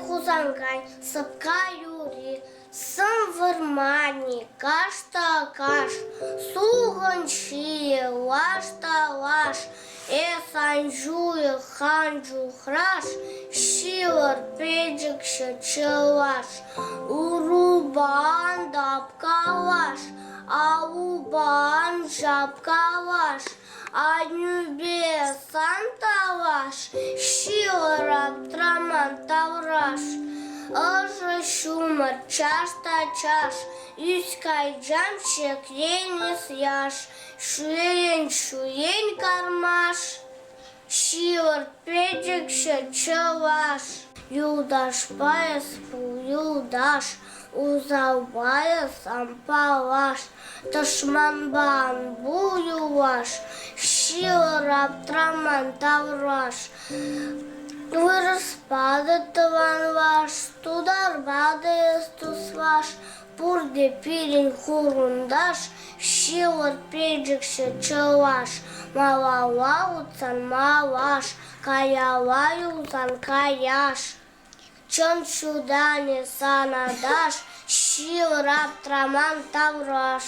Хусанкай, Сăпка юрри, сăнвăрмани, каш-та-каш, сугăншие, лаш-та-лаш, санжуе, ханжу, храш, шивăр, педжикшă, Чăваш, урубан, дапкалаш, аубан, жапкалаш, анюбе, санталаш, шивăр, аптраман, тавраш, Ăжă șумăr, ceaș-ta-ceaș, Iuscai geam și crenис iaș, șuieni carmaș, Șivăr, pedic și Чăваш. Iudaș paie spul iudaș, Uzalbaie sampalaș, Tășman ban buiuaș, Șivăr, aptraman, tavraș. Вырос падает ван ваш, туда рбада естус ваш, пурде пирень хурундаш, шивăр педжикшă Чăваш, малалауцан малаш, каялаюзан каяш, чăнчудане санадаш, шивăр аптраман тавраш.